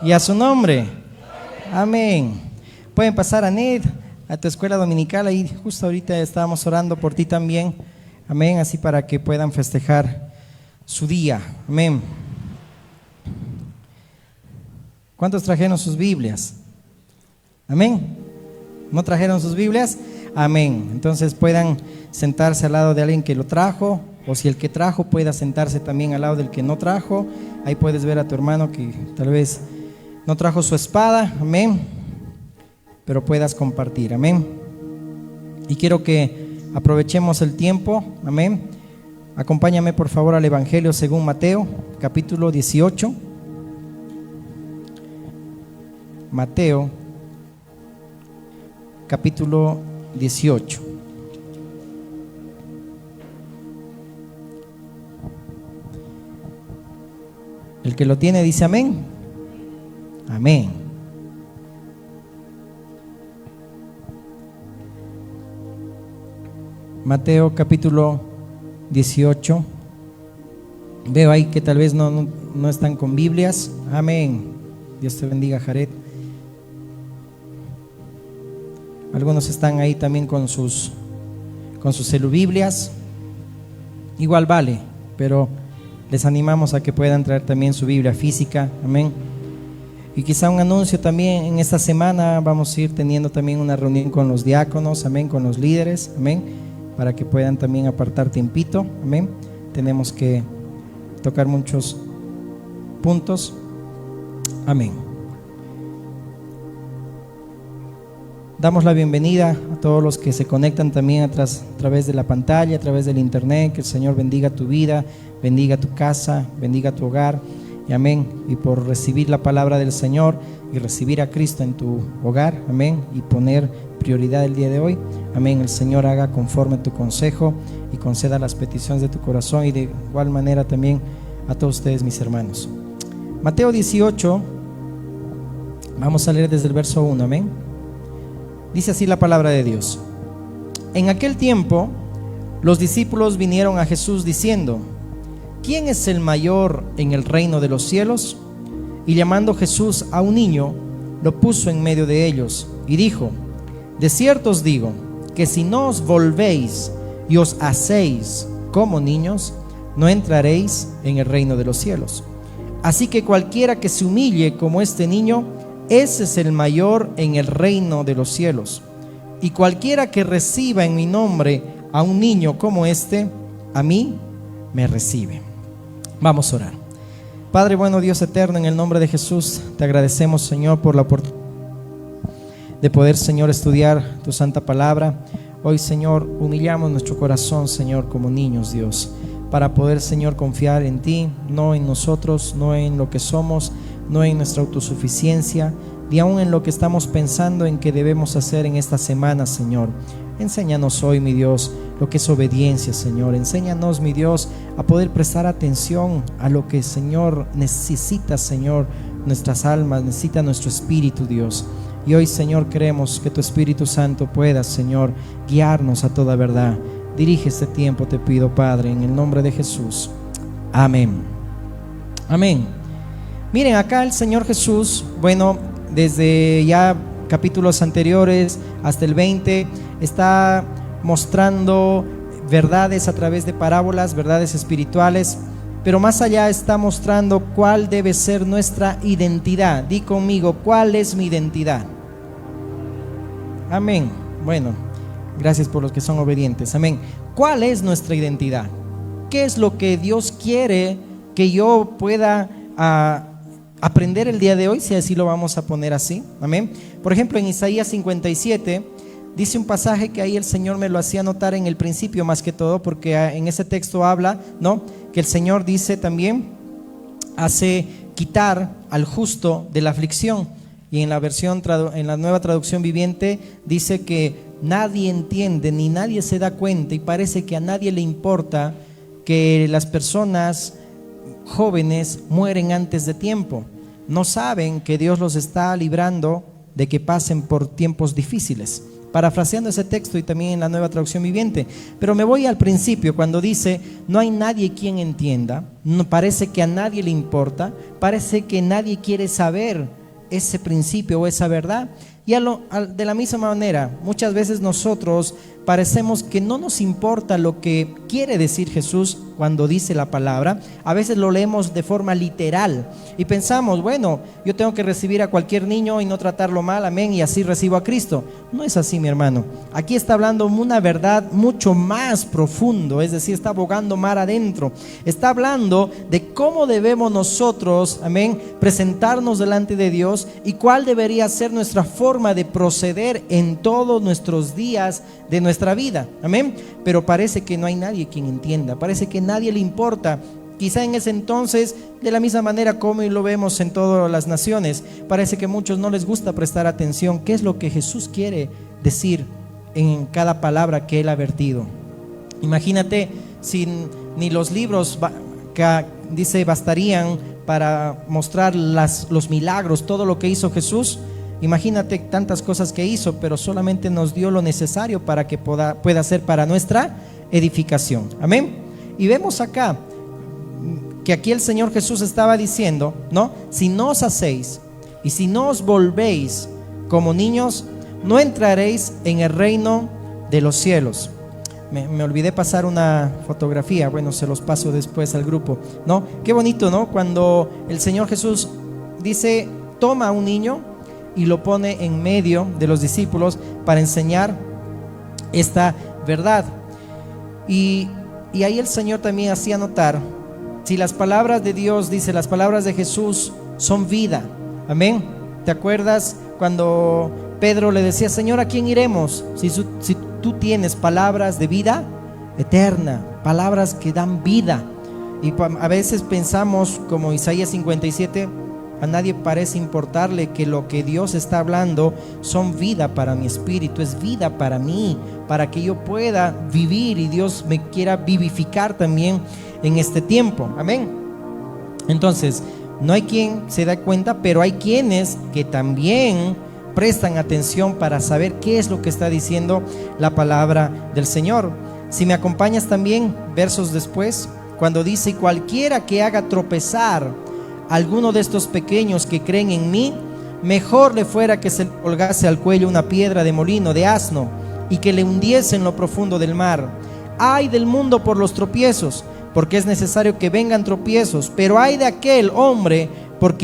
y a su nombre. Amén. Pueden pasar, Anet, a tu escuela dominical. Ahí justo ahorita estábamos orando por ti también. Amén, así para que puedan festejar su día. Amén. ¿Cuántos trajeron sus Biblias? Amén. ¿No trajeron sus Biblias? Amén. Entonces puedan sentarse al lado de alguien que lo trajo, o si el que trajo pueda sentarse también al lado del que no trajo. Ahí puedes ver a tu hermano que tal vez no trajo su espada. Amén. Pero puedas compartir. Amén. Y quiero que aprovechemos el tiempo. Amén. Acompáñame por favor al Evangelio según Mateo, capítulo 18. Mateo, capítulo 18. El que lo tiene dice amén. Amén. Mateo capítulo 18. Veo ahí que tal vez no están con Biblias. Amén. Dios te bendiga, Jared. Algunos están ahí también con sus celubiblias. Igual vale, pero les animamos a que puedan traer también su Biblia física. Amén. Y quizá un anuncio también: en esta semana vamos a ir teniendo también una reunión con los diáconos, amén, con los líderes, amén, para que puedan también apartar tiempito, amén. Tenemos que tocar muchos puntos, amén. Damos la bienvenida a todos los que se conectan también a través de la pantalla, a través del internet. Que el Señor bendiga tu vida, bendiga tu casa, bendiga tu hogar, y amén. Y por recibir la palabra del Señor y recibir a Cristo en tu hogar, amén, y poner prioridad el día de hoy, amén, el Señor haga conforme tu consejo y conceda las peticiones de tu corazón, y de igual manera también a todos ustedes, mis hermanos. Mateo 18, vamos a leer desde el verso 1, amén. Dice así la palabra de Dios. En aquel tiempo, los discípulos vinieron a Jesús diciendo: ¿quién es el mayor en el reino de los cielos? Y llamando Jesús a un niño, lo puso en medio de ellos y dijo: de cierto os digo, que si no os volvéis y os hacéis como niños, no entraréis en el reino de los cielos. Así que cualquiera que se humille como este niño, ese es el mayor en el reino de los cielos. Y cualquiera que reciba en mi nombre a un niño como este, a mí me recibe. Vamos a orar. Padre bueno, Dios eterno, en el nombre de Jesús, te agradecemos, Señor, por la oportunidad de poder, Señor, estudiar tu santa palabra. Hoy, Señor, humillamos nuestro corazón, Señor, como niños, Dios, para poder, Señor, confiar en ti, no en nosotros, no en lo que somos, no en nuestra autosuficiencia, ni aún en lo que estamos pensando en que debemos hacer en esta semana, Señor. Enséñanos hoy, mi Dios, lo que es obediencia, Señor. Enséñanos, mi Dios, a poder prestar atención a lo que, Señor, necesita, Señor, nuestras almas, necesita nuestro espíritu, Dios. Y hoy, Señor, queremos que tu Espíritu Santo pueda, Señor, guiarnos a toda verdad. Dirige este tiempo, te pido, Padre, en el nombre de Jesús. Amén. Amén. Miren, acá el Señor Jesús, bueno, desde ya capítulos anteriores hasta el 20, está mostrando verdades a través de parábolas, verdades espirituales, pero más allá está mostrando cuál debe ser nuestra identidad. Di conmigo, ¿cuál es mi identidad? Amén. Bueno, gracias por los que son obedientes. Amén. ¿Cuál es nuestra identidad? ¿Qué es lo que Dios quiere que yo pueda aprender el día de hoy, si así lo vamos a poner así? Amén. Por ejemplo, en Isaías 57 dice un pasaje que ahí el Señor me lo hacía notar en el principio más que todo, porque en ese texto habla, ¿no?, que el Señor dice también, hace quitar al justo de la aflicción. Y en la nueva traducción viviente dice que nadie entiende ni nadie se da cuenta, y parece que a nadie le importa que las personas jóvenes mueren antes de tiempo. No saben que Dios los está librando de que pasen por tiempos difíciles. parafraseando ese texto y también en la Nueva Traducción Viviente. Pero me voy al principio, cuando dice, no hay nadie quien entienda, no, parece que a nadie le importa, parece que nadie quiere saber ese principio o esa verdad. Y de la misma manera, muchas veces nosotros parecemos que no nos importa lo que quiere decir Jesús cuando dice la palabra. A veces lo leemos de forma literal y pensamos, bueno, yo tengo que recibir a cualquier niño y no tratarlo mal, amén, y así recibo a Cristo. No es así, mi hermano. Aquí está hablando una verdad mucho más profundo, es decir, está abogando mar adentro. Está hablando de cómo debemos nosotros, amén, presentarnos delante de Dios y cuál debería ser nuestra forma de proceder en todos nuestros días de nuestra vida, amén. Pero parece que no hay nadie quien entienda, parece que nadie le importa. Quizá en ese entonces, de la misma manera como lo vemos en todas las naciones, parece que a muchos no les gusta prestar atención qué es lo que Jesús quiere decir en cada palabra que Él ha vertido. Imagínate si ni los libros que dice bastarían para mostrar los milagros, todo lo que hizo Jesús. Imagínate tantas cosas que hizo, pero solamente nos dio lo necesario para que pueda ser para nuestra edificación. Amén. Y vemos acá que aquí el Señor Jesús estaba diciendo, ¿no? Si no os hacéis y si no os volvéis como niños, no entraréis en el reino de los cielos. Me olvidé pasar una fotografía, bueno, se los paso después al grupo, ¿no? Qué bonito, ¿no? Cuando el Señor Jesús dice, toma a un niño y lo pone en medio de los discípulos para enseñar esta verdad. Y ahí el Señor también hacía notar, si las palabras de Dios, dice, las palabras de Jesús son vida, amén. ¿Te acuerdas cuando Pedro le decía, Señor, ¿a quién iremos? Si tú tienes palabras de vida eterna, palabras que dan vida. Y a veces pensamos, como Isaías 57, a nadie parece importarle que lo que Dios está hablando son vida para mi espíritu, es vida para mí, para que yo pueda vivir y Dios me quiera vivificar también en este tiempo, amén. Entonces, no hay quien se da cuenta, pero hay quienes que también prestan atención para saber qué es lo que está diciendo la palabra del Señor. Si me acompañas también, versos después, cuando dice, cualquiera que haga tropezar alguno de estos pequeños que creen en mí, mejor le fuera que se le colgase al cuello una piedra de molino de asno y que le hundiese en lo profundo del mar. Ay del mundo por los tropiezos, porque es necesario que vengan tropiezos, pero ay de aquel hombre por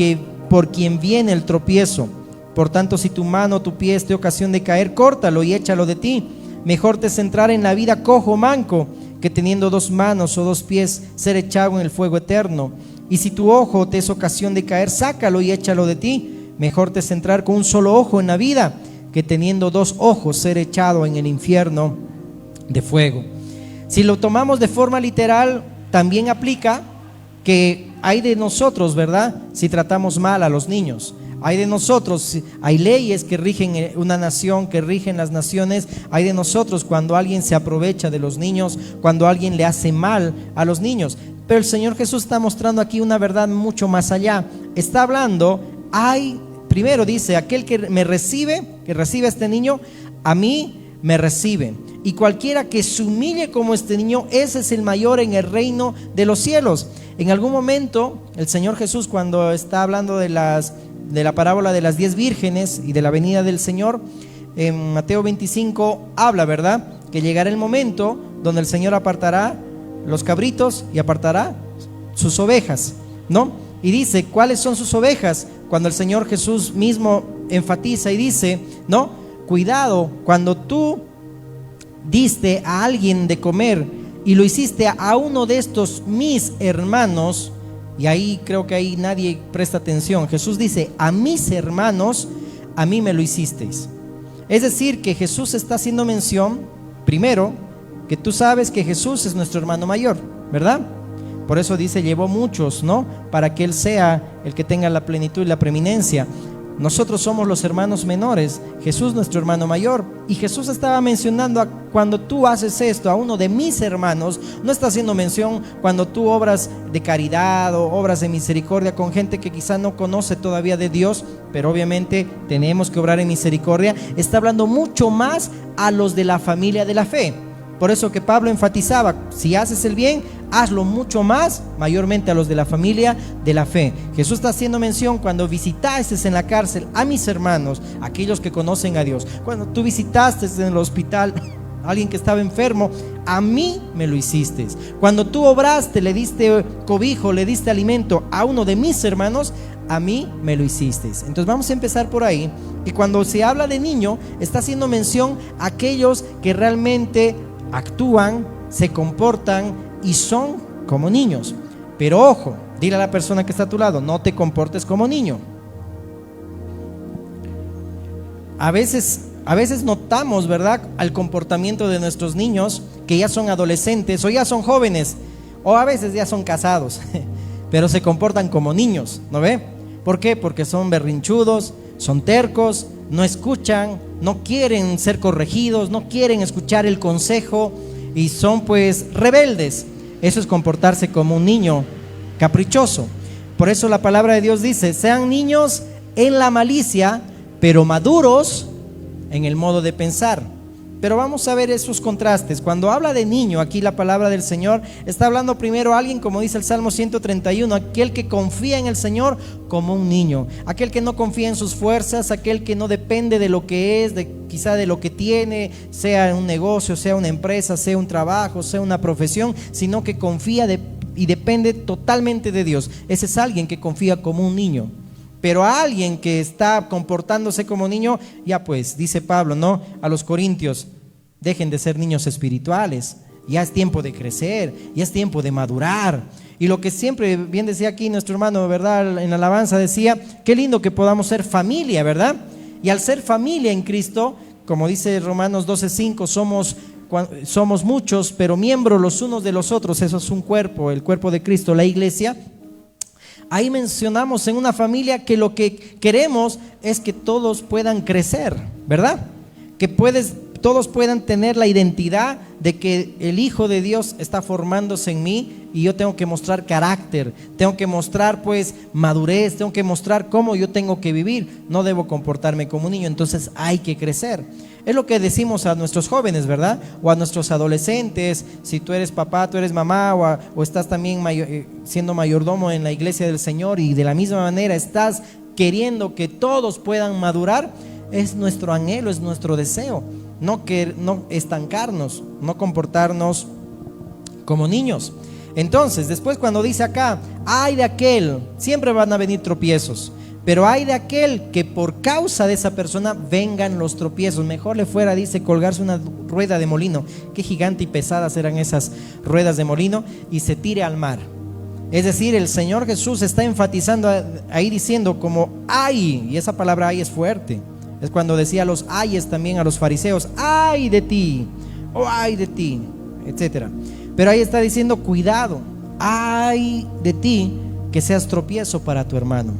quien viene el tropiezo. Por tanto, si tu mano o tu pie es de ocasión de caer, córtalo y échalo de ti. Mejor te es entrar en la vida cojo o manco, que teniendo 2 manos o 2 pies ser echado en el fuego eterno. Y si tu ojo te es ocasión de caer, sácalo y échalo de ti. Mejor te es entrar con un solo ojo en la vida, que teniendo 2 ojos ser echado en el infierno de fuego. Si lo tomamos de forma literal, también aplica que hay de nosotros, ¿verdad? Si tratamos mal a los niños. Hay de nosotros, hay leyes que rigen una nación, que rigen las naciones. Hay de nosotros cuando alguien se aprovecha de los niños, cuando alguien le hace mal a los niños. Pero el Señor Jesús está mostrando aquí una verdad mucho más allá. Está hablando, primero dice, aquel que recibe a este niño, a mí me recibe. Y cualquiera que se humille como este niño, ese es el mayor en el reino de los cielos. En algún momento, el Señor Jesús, cuando está hablando de la parábola de las 10 vírgenes y de la venida del Señor, en Mateo 25 habla, ¿verdad? Que llegará el momento donde el Señor apartará los cabritos y apartará sus ovejas, ¿no? Y dice, ¿cuáles son sus ovejas? Cuando el Señor Jesús mismo enfatiza y dice, ¿no? Cuidado, cuando tú diste a alguien de comer y lo hiciste a uno de estos mis hermanos, y ahí creo que ahí nadie presta atención. Jesús dice, a mis hermanos, a mí me lo hicisteis. Es decir, que Jesús está haciendo mención, primero, que tú sabes que Jesús es nuestro hermano mayor, ¿verdad? Por eso dice, llevó muchos, ¿no? Para que Él sea el que tenga la plenitud y la preeminencia. Nosotros somos los hermanos menores, Jesús nuestro hermano mayor. Y Jesús estaba mencionando cuando tú haces esto a uno de mis hermanos, no está haciendo mención cuando tú obras de caridad o obras de misericordia con gente que quizá no conoce todavía de Dios, pero obviamente tenemos que obrar en misericordia. Está hablando mucho más a los de la familia de la fe. Por eso que Pablo enfatizaba, si haces el bien, hazlo mucho más, mayormente a los de la familia de la fe. Jesús está haciendo mención cuando visitaste en la cárcel a mis hermanos, aquellos que conocen a Dios. Cuando tú visitaste en el hospital a alguien que estaba enfermo, a mí me lo hiciste. Cuando tú obraste, le diste cobijo, le diste alimento a uno de mis hermanos, a mí me lo hiciste. Entonces vamos a empezar por ahí. Y cuando se habla de niño, está haciendo mención a aquellos que realmente actúan, se comportan y son como niños. Pero ojo, dile a la persona que está a tu lado, no te comportes como niño. A veces notamos, ¿verdad?, al comportamiento de nuestros niños que ya son adolescentes o ya son jóvenes o a veces ya son casados, pero se comportan como niños, ¿no ve? ¿Por qué? Porque son berrinchudos, son tercos, no escuchan, no quieren ser corregidos, no quieren escuchar el consejo y son pues rebeldes. Eso es comportarse como un niño caprichoso. Por eso la palabra de Dios dice, sean niños en la malicia, pero maduros en el modo de pensar. Pero vamos a ver esos contrastes. Cuando habla de niño, aquí la palabra del Señor está hablando primero a alguien, como dice el Salmo 131, aquel que confía en el Señor como un niño, aquel que no confía en sus fuerzas, aquel que no depende de lo que es, quizá de lo que tiene, sea un negocio, sea una empresa, sea un trabajo, sea una profesión, sino que confía y depende totalmente de Dios. Ese es alguien que confía como un niño. Pero a alguien que está comportándose como niño, ya pues, dice Pablo, ¿no?, a los corintios, dejen de ser niños espirituales, ya es tiempo de crecer, ya es tiempo de madurar. Y lo que siempre bien decía aquí nuestro hermano, ¿verdad?, en la alabanza decía, qué lindo que podamos ser familia, ¿verdad? Y al ser familia en Cristo, como dice Romanos 12:5, somos muchos, pero miembros los unos de los otros. Eso es un cuerpo, el cuerpo de Cristo, la iglesia. Ahí mencionamos en una familia que lo que queremos es que todos puedan crecer, ¿verdad? Que todos puedan tener la identidad de que el Hijo de Dios está formándose en mí y yo tengo que mostrar carácter, tengo que mostrar pues madurez, tengo que mostrar cómo yo tengo que vivir, no debo comportarme como un niño, entonces hay que crecer. Es lo que decimos a nuestros jóvenes, ¿verdad? O a nuestros adolescentes, si tú eres papá, tú eres mamá o estás también siendo mayordomo en la iglesia del Señor y de la misma manera estás queriendo que todos puedan madurar, es nuestro anhelo, es nuestro deseo, no estancarnos, no comportarnos como niños. Entonces, después cuando dice acá, ay de aquel, siempre van a venir tropiezos, pero hay de aquel que por causa de esa persona vengan los tropiezos. Mejor le fuera, dice, colgarse una rueda de molino, qué gigante y pesadas eran esas ruedas de molino, y se tire al mar. Es decir, el Señor Jesús está enfatizando ahí diciendo como ay, y esa palabra ay es fuerte. Es cuando decía los ayes también a los fariseos, ay de ti, o ay de ti, etcétera. Pero ahí está diciendo cuidado, ay de ti que seas tropiezo para tu hermano.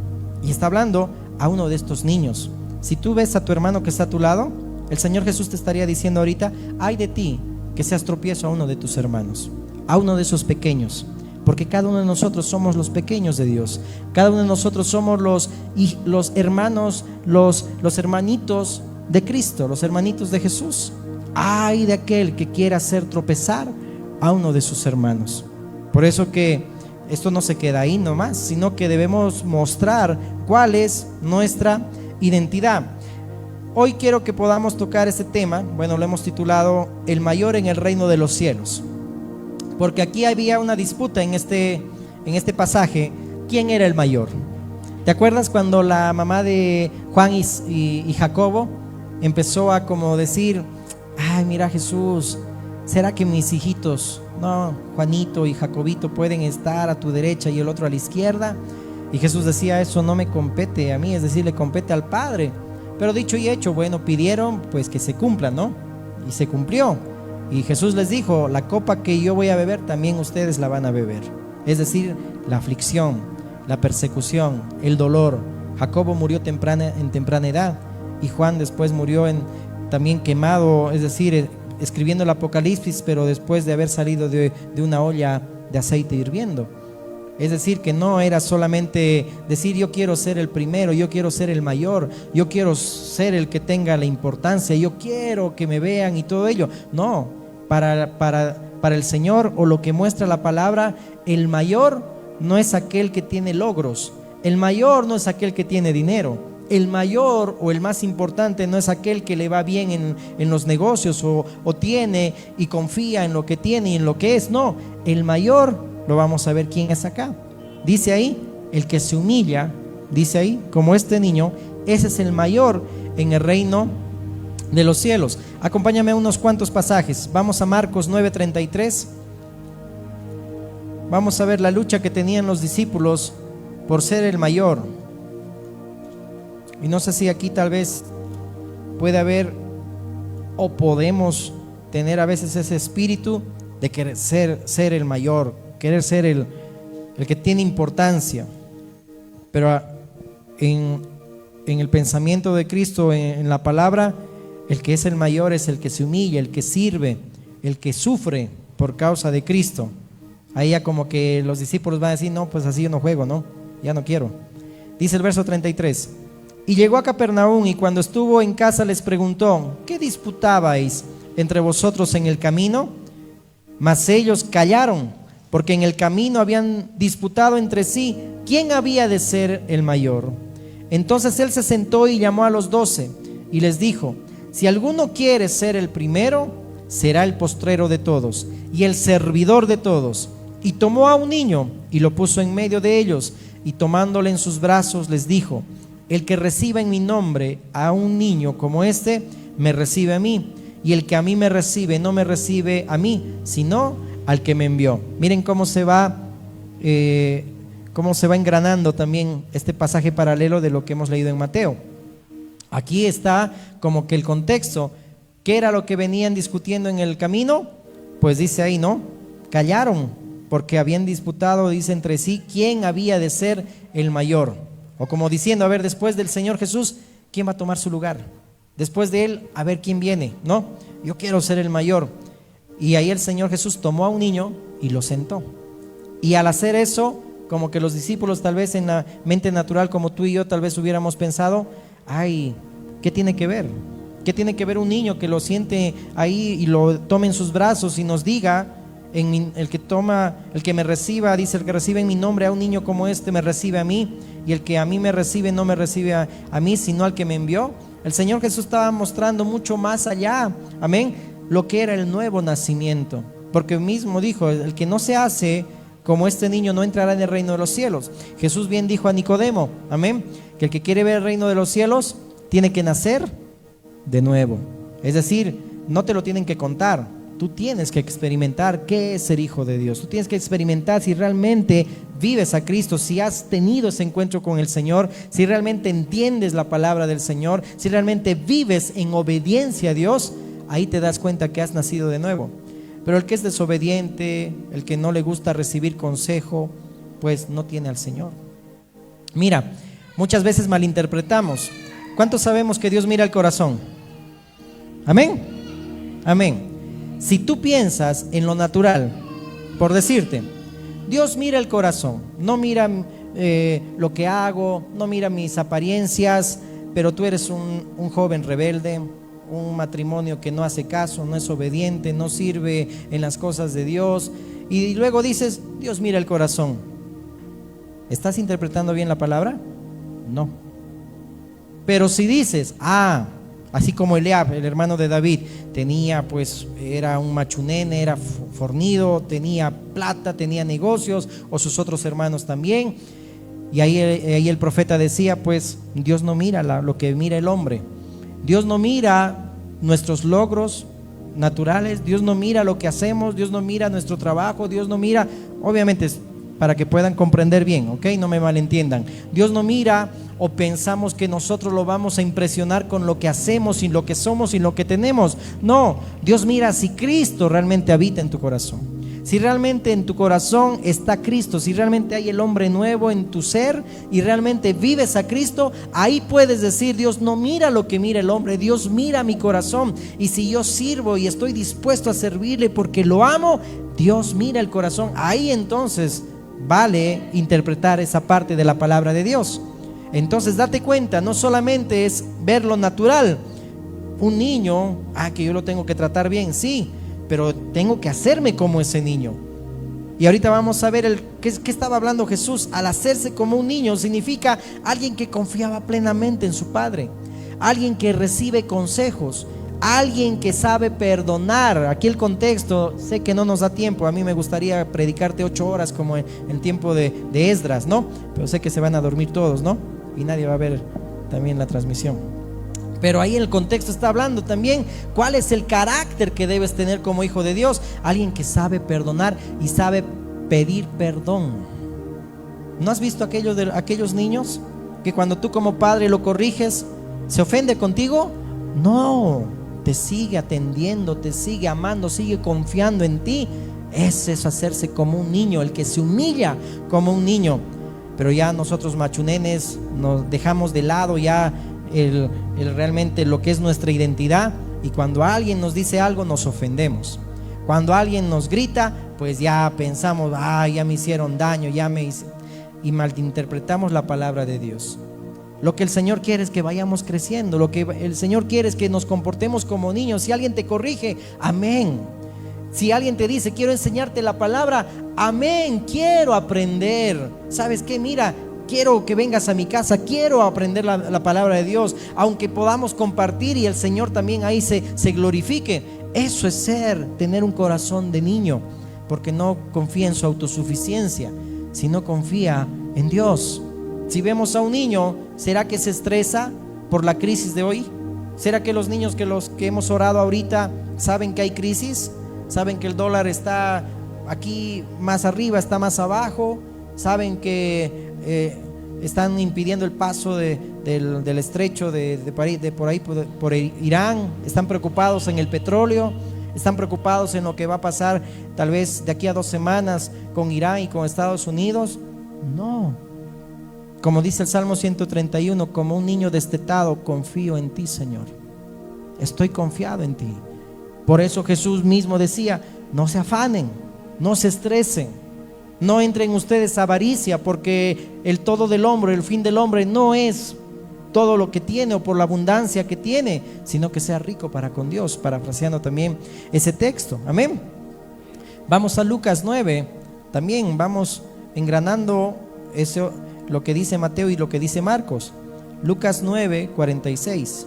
Y está hablando a uno de estos niños. Si tú ves a tu hermano que está a tu lado, el Señor Jesús te estaría diciendo ahorita, ay de ti que seas tropiezo a uno de tus hermanos, a uno de esos pequeños. Porque cada uno de nosotros somos los pequeños de Dios. Cada uno de nosotros somos los hermanos, los hermanitos de Cristo, los hermanitos de Jesús. Ay de aquel que quiera hacer tropezar a uno de sus hermanos. Por eso que esto no se queda ahí nomás, sino que debemos mostrar cuál es nuestra identidad. Hoy quiero que podamos tocar este tema. Bueno, lo hemos titulado El mayor en el reino de los cielos. Porque aquí había una disputa en este pasaje. ¿Quién era el mayor? ¿Te acuerdas cuando la mamá de Juan y Jacobo empezó a como decir, ay, mira Jesús, ¿será que mis hijitos, no, Juanito y Jacobito, pueden estar a tu derecha y el otro a la izquierda? Y Jesús decía, eso no me compete a mí, es decir, le compete al Padre. Pero dicho y hecho, bueno, pidieron pues que se cumpla, ¿no? Y se cumplió. Y Jesús les dijo, la copa que yo voy a beber, también ustedes la van a beber. Es decir, la aflicción, la persecución, el dolor. Jacobo murió en temprana edad, y Juan después murió también quemado, es decir, escribiendo el Apocalipsis, pero después de haber salido de una olla de aceite hirviendo. Es decir, que no era solamente decir yo quiero ser el primero, yo quiero ser el mayor, yo quiero ser el que tenga la importancia, yo quiero que me vean y todo ello. No, para el Señor, o lo que muestra la palabra, el mayor no es aquel que tiene logros, el mayor no es aquel que tiene dinero, el mayor o el más importante no es aquel que le va bien en los negocios o tiene y confía en lo que tiene y en lo que es. No, el mayor lo vamos a ver quién es acá. Dice ahí, el que se humilla, dice ahí, como este niño, ese es el mayor en el reino de los cielos. Acompáñame a unos cuantos pasajes. Vamos a Marcos 9:33. Vamos a ver la lucha que tenían los discípulos por ser el mayor. Y no sé si aquí tal vez puede haber o podemos tener a veces ese espíritu de querer ser el mayor, querer ser el que tiene importancia. Pero en el pensamiento de Cristo, en la palabra, el que es el mayor es el que se humilla, el que sirve, el que sufre por causa de Cristo. Ahí ya como que los discípulos van a decir, no, pues así yo no juego, no, ya no quiero. Dice el verso 33: y llegó a Capernaum, y cuando estuvo en casa les preguntó, ¿qué disputabais entre vosotros en el camino? Mas ellos callaron, porque en el camino habían disputado entre sí quién había de ser el mayor. Entonces él se sentó y llamó a los 12 y les dijo: si alguno quiere ser el primero, será el postrero de todos y el servidor de todos. Y tomó a un niño y lo puso en medio de ellos, y tomándole en sus brazos les dijo: el que reciba en mi nombre a un niño como este, me recibe a mí, y el que a mí me recibe, no me recibe a mí, sino al que me envió. Miren cómo se va engranando también este pasaje paralelo de lo que hemos leído en Mateo. Aquí está como que el contexto. ¿Qué era lo que venían discutiendo en el camino? Pues dice ahí, ¿no? Callaron, porque habían disputado, dice, entre sí quién había de ser el mayor. O como diciendo, a ver, después del Señor Jesús, ¿quién va a tomar su lugar? Después de él, a ver quién viene, ¿no? Yo quiero ser el mayor. Y ahí el Señor Jesús tomó a un niño y lo sentó. Y al hacer eso, como que los discípulos tal vez en la mente natural, como tú y yo tal vez hubiéramos pensado, ay, ¿qué tiene que ver? ¿Qué tiene que ver un niño que lo siente ahí y lo tome en sus brazos y nos diga, el que me reciba, dice, el que recibe en mi nombre a un niño como este me recibe a mí, y el que a mí me recibe no me recibe a mí, sino al que me envió? El Señor Jesús estaba mostrando mucho más allá, amén, lo que era el nuevo nacimiento, porque mismo dijo, el que no se hace como este niño no entrará en el reino de los cielos. Jesús bien dijo a Nicodemo, amén, que el que quiere ver el reino de los cielos tiene que nacer de nuevo. Es decir, no te lo tienen que contar, tú tienes que experimentar qué es ser hijo de Dios. Tú tienes que experimentar si realmente vives a Cristo, si has tenido ese encuentro con el Señor, si realmente entiendes la palabra del Señor, si realmente vives en obediencia a Dios. Ahí te das cuenta que has nacido de nuevo. Pero el que es desobediente, el que no le gusta recibir consejo, pues no tiene al Señor. Mira, muchas veces malinterpretamos. ¿Cuántos sabemos que Dios mira el corazón? Amén. Amén. Si tú piensas en lo natural, por decirte, Dios mira el corazón, no mira lo que hago, no mira mis apariencias, pero tú eres un joven rebelde, un matrimonio que no hace caso, no es obediente, no sirve en las cosas de Dios, y luego dices, Dios mira el corazón. ¿Estás interpretando bien la palabra? No. Pero si dices, así como Eliab, el hermano de David, era un machunene, era fornido, tenía plata, tenía negocios, o sus otros hermanos también, y ahí el profeta decía, pues Dios no mira lo que mira el hombre. Dios no mira nuestros logros naturales, Dios no mira lo que hacemos, Dios no mira nuestro trabajo, Dios no mira, obviamente es para que puedan comprender bien, ¿ok? No me malentiendan. Dios no mira o pensamos que nosotros lo vamos a impresionar con lo que hacemos y lo que somos y lo que tenemos. No, Dios mira si Cristo realmente habita en tu corazón. Si realmente en tu corazón está Cristo, si realmente hay el hombre nuevo en tu ser y realmente vives a Cristo, ahí puedes decir: Dios no mira lo que mira el hombre, Dios mira mi corazón. Y si yo sirvo y estoy dispuesto a servirle porque lo amo, Dios mira el corazón. Ahí entonces vale interpretar esa parte de la palabra de Dios. Entonces date cuenta, no solamente es ver lo natural. Un niño, que yo lo tengo que tratar bien, sí, pero tengo que hacerme como ese niño. Y ahorita vamos a ver ¿qué estaba hablando Jesús? Al hacerse como un niño significa alguien que confiaba plenamente en su Padre, alguien que recibe consejos, alguien que sabe perdonar. Aquí el contexto, sé que no nos da tiempo, a mí me gustaría predicarte 8 horas como en el tiempo de Esdras, ¿no? Pero sé que se van a dormir todos, ¿no? Y nadie va a ver también la transmisión. Pero ahí el contexto está hablando también cuál es el carácter que debes tener como hijo de Dios. Alguien que sabe perdonar y sabe pedir perdón. ¿No has visto aquellos niños que cuando tú como padre lo corriges, se ofende contigo? No, te sigue atendiendo, te sigue amando, sigue confiando en ti. Ese es hacerse como un niño, el que se humilla como un niño. Pero ya nosotros machunenes nos dejamos de lado ya realmente lo que es nuestra identidad, y cuando alguien nos dice algo nos ofendemos. Cuando alguien nos grita, pues ya pensamos: ya me hicieron daño, y malinterpretamos la palabra de Dios. Lo que el Señor quiere es que vayamos creciendo. Lo que el Señor quiere es que nos comportemos como niños. Si alguien te corrige, amén. Si alguien te dice: quiero enseñarte la palabra, amén, quiero aprender. ¿Sabes qué? Mira, quiero que vengas a mi casa, quiero aprender la palabra de Dios, aunque podamos compartir y el Señor también ahí se glorifique. Eso es tener un corazón de niño, porque no confía en su autosuficiencia, sino confía en Dios. Si vemos a un niño, ¿será que se estresa por la crisis de hoy? ¿Será que los niños que hemos orado ahorita saben que hay crisis? ¿Saben que el dólar está aquí más arriba, está más abajo? ¿Saben que están impidiendo el paso del estrecho por Irán? Están preocupados en el petróleo, están preocupados en lo que va a pasar tal vez de aquí a 2 semanas con Irán y con Estados Unidos. No, como dice el Salmo 131, como un niño destetado confío en ti, Señor. Estoy confiado en ti. Por eso Jesús mismo decía: no se afanen, no se estresen, no entren ustedes a avaricia, porque el todo del hombre, el fin del hombre no es todo lo que tiene o por la abundancia que tiene, sino que sea rico para con Dios, parafraseando también ese texto. Amén. Vamos a Lucas 9, también vamos engranando eso, lo que dice Mateo y lo que dice Marcos. Lucas 9, 46.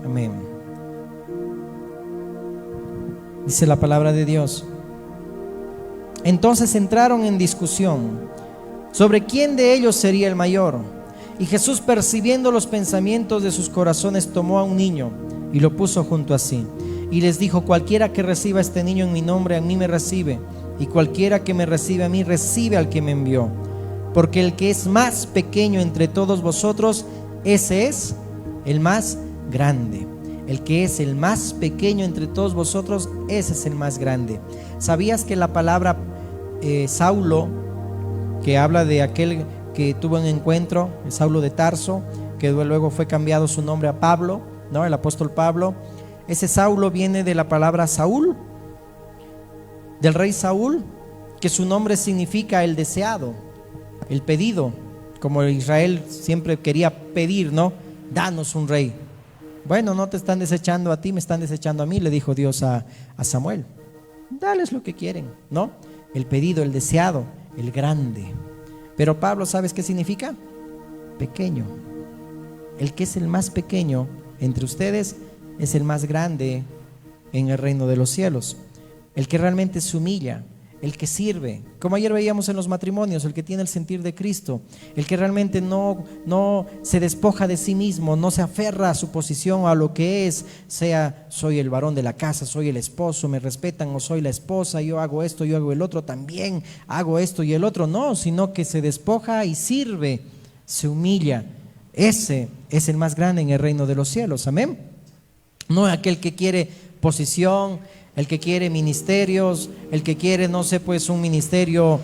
Amén. Dice la palabra de Dios: entonces entraron en discusión sobre quién de ellos sería el mayor. Y Jesús, percibiendo los pensamientos de sus corazones, tomó a un niño y lo puso junto a sí, y les dijo: cualquiera que reciba a este niño en mi nombre, a mí me recibe, y cualquiera que me recibe a mí, recibe al que me envió. Porque el que es más pequeño entre todos vosotros, ese es el más grande. El que es el más pequeño entre todos vosotros, ese es el más grande. ¿Sabías que la palabra Saulo, que habla de aquel que tuvo un encuentro, el Saulo de Tarso, que luego fue cambiado su nombre a Pablo, ¿no? El apóstol Pablo. Ese Saulo viene de la palabra Saúl, del rey Saúl, que su nombre significa el deseado, el pedido, como Israel siempre quería pedir, ¿no? Danos un rey. Bueno, no te están desechando a ti, me están desechando a mí, le dijo Dios a Samuel. Dales lo que quieren, ¿no? El pedido, el deseado, el grande. Pero Pablo, ¿sabes qué significa? Pequeño. El que es el más pequeño entre ustedes es el más grande en el reino de los cielos. El que realmente se humilla, el que sirve, como ayer veíamos en los matrimonios, el que tiene el sentir de Cristo, el que realmente no se despoja de sí mismo, no se aferra a su posición, a lo que es, sea soy el varón de la casa, soy el esposo, me respetan, o soy la esposa, yo hago esto, yo hago el otro, también hago esto y el otro, no, sino que se despoja y sirve, se humilla. Ese es el más grande en el reino de los cielos, amén. No aquel que quiere posición, el que quiere ministerios, el que quiere, no sé, pues un ministerio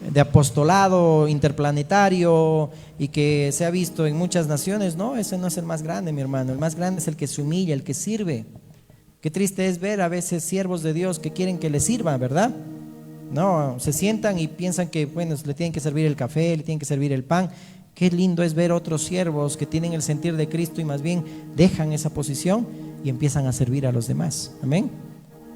de apostolado interplanetario y que se ha visto en muchas naciones. No, ese no es el más grande, mi hermano. El más grande es el que se humilla, el que sirve. Qué triste es ver a veces siervos de Dios que quieren que les sirva, ¿verdad? No, se sientan y piensan que, bueno, le tienen que servir el café, le tienen que servir el pan. Qué lindo es ver otros siervos que tienen el sentir de Cristo y más bien dejan esa posición y empiezan a servir a los demás. Amén.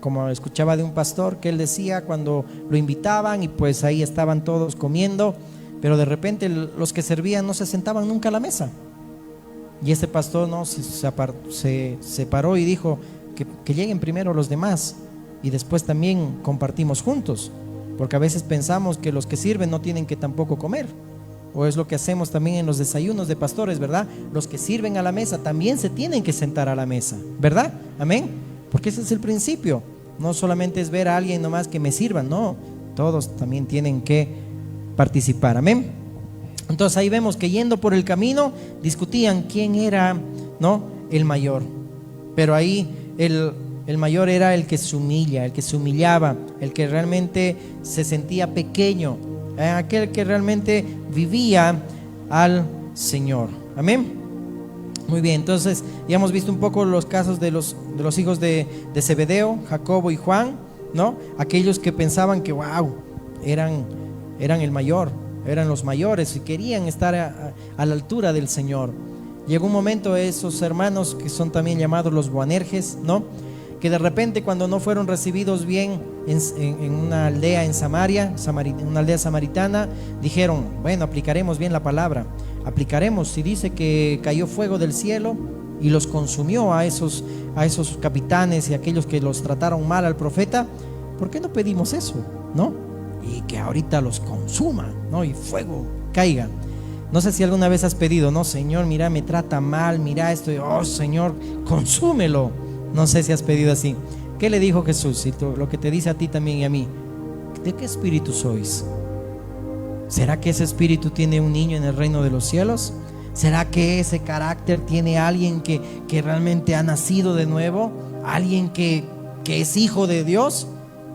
Como escuchaba de un pastor que él decía cuando lo invitaban y pues ahí estaban todos comiendo, pero de repente los que servían no se sentaban nunca a la mesa. Y este pastor no se paró y dijo que lleguen primero los demás y después también compartimos juntos, porque a veces pensamos que los que sirven no tienen que tampoco comer. O es lo que hacemos también en los desayunos de pastores, ¿verdad? Los que sirven a la mesa también se tienen que sentar a la mesa, ¿verdad? Amén. Porque ese es el principio. No solamente es ver a alguien nomás que me sirva, no, todos también tienen que participar, amén. Entonces ahí vemos que yendo por el camino discutían quién era, ¿no?, el mayor. Pero ahí el mayor era el que se humilla, el que se humillaba, el que realmente se sentía pequeño, aquel que realmente vivía al Señor, amén. Muy bien, entonces ya hemos visto un poco los casos de los hijos de Zebedeo, Jacobo y Juan, ¿no? Aquellos que pensaban que wow, eran el mayor, eran los mayores y querían estar a la altura del Señor. Llegó un momento esos hermanos que son también llamados los Boanerges, ¿no?, que de repente cuando no fueron recibidos bien en una aldea en Samaria, una aldea samaritana, dijeron, bueno, aplicaremos bien la palabra, aplicaremos, si dice que cayó fuego del cielo y los consumió a esos capitanes y aquellos que los trataron mal al profeta, ¿por qué no pedimos eso, no? Y que ahorita los consuma, ¿no? Y fuego caiga. No sé si alguna vez has pedido, no, Señor, mira, me trata mal, mira esto, oh Señor, consúmelo. No sé si has pedido así. ¿Qué le dijo Jesús? Y lo que te dice a ti también y a mí, ¿de qué espíritu sois? ¿Será que ese espíritu tiene un niño en el reino de los cielos? ¿Será que ese carácter tiene alguien que realmente ha nacido de nuevo? ¿Alguien que es hijo de Dios?